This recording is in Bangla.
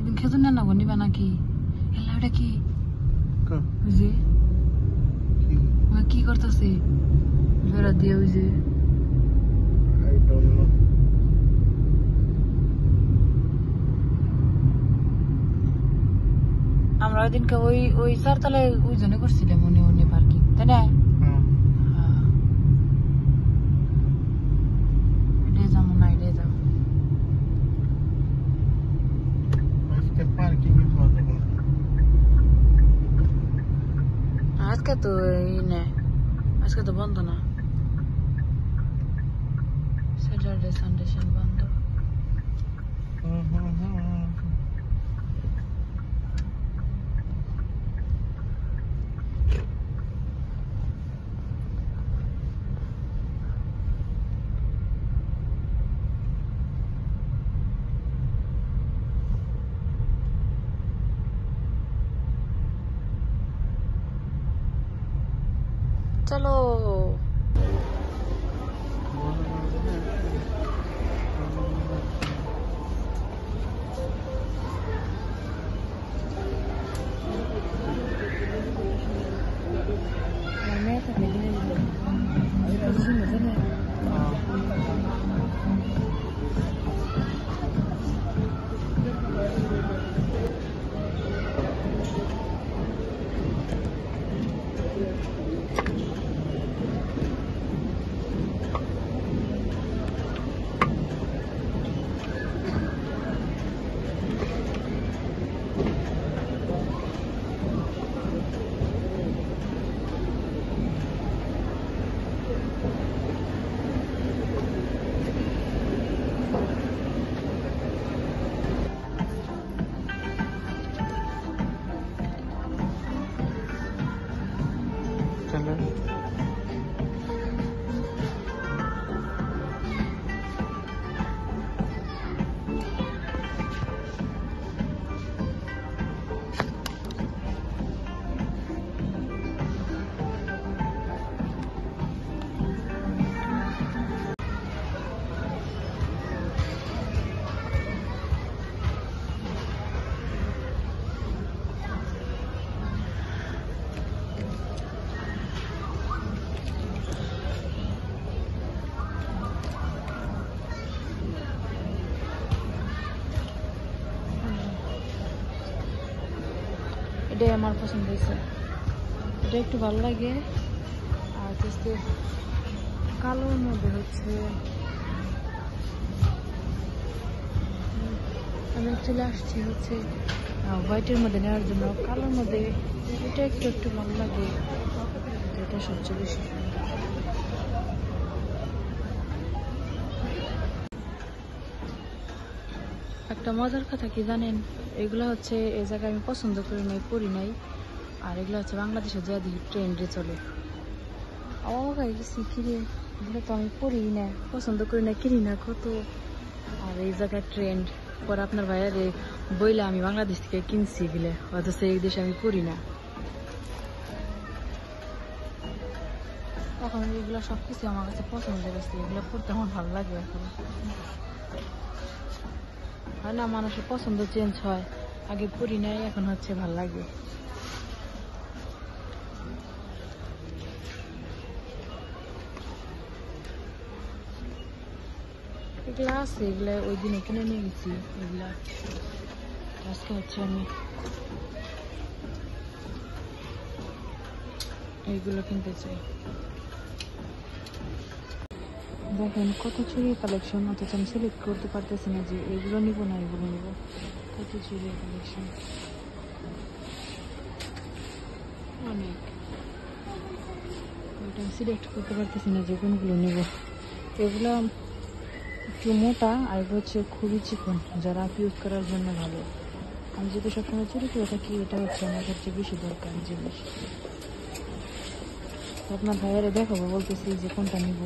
একদিন খেজুর না নেবো, নিবা নাকি? ওটা কি বুঝে কি করতেছে বেড়া দিয়ে? ওই যে আমরা ওই দিনকে ওই চারতলায় ওই জন্য করছিলাম মনে মনে পার্কিং, তাই না? এটাই যাবো না, এটাই যাবো। আজকে তো আজকে তো বন্ধ না, স্যাটারডে সানডে বন্ধ। চলো এটাই আমার পছন্দ হয়েছে, এটা একটু ভালো লাগে। আর হচ্ছে কালোর মধ্যে হচ্ছে আমি চলে আসছি হচ্ছে হোয়াইটের মধ্যে নেওয়ার জন্য। কালোর মধ্যে এটা একটু একটু ভালো লাগে, এটা সবচেয়ে বেশি একটা মজার কথা কি জানেন? এগুলো হচ্ছে এই জায়গায় আমি পছন্দ করি নাই, পড়ি নাই। আর এগুলো হচ্ছে বাংলাদেশে যা দেখি ট্রেন্ডে চলে। অবাক হয়ে গেছি, কিনে এগুলো তো আমি পড়ি না, পছন্দ করি না, কিনি না কত। আর এই জায়গায় ট্রেন্ড পরে আপনার ভাইয়ারে বইলে আমি বাংলাদেশ থেকে কিনছি এগুলো, অথচ এই দেশে আমি পড়ি না। এখন এগুলো সবকিছু আমার কাছে পছন্দ হয়েছে, এগুলো পড়তে আমার ভালো লাগে। এখন হয় না, মানুষের পছন্দ চেঞ্জ হয়, আগে পড়ি নাই, এখন হচ্ছে ভাল লাগে। এগুলা আছে, এগুলা ওই দিনে কিনে নিয়ে গেছি। এগুলা আজকে হচ্ছে আমি এইগুলো কিনতে চাই। দেখেন কত চুড়ি কালেকশন, অথচ আমি সিলেক্ট করতে পারতেছি না যে এগুলো নিবো না এগুলো নিবো। কত চুড়ি কালেকশন, অনেক। ওইটা আমি সিলেক্ট করতে পারতেছি না যে কোনগুলো নিব। এগুলো একটু মোটা আর এগুলো হচ্ছে খুবই চিকন, যারা ইউজ করার জন্য ভালো। আমি যেহেতু সবসময় চুরি করে থাকি, এটা হচ্ছে আমার সবচেয়ে বেশি দরকারি জিনিস। আপনার ভাইয়ারে দেখাবো বলতেছি যে কোনটা নিব।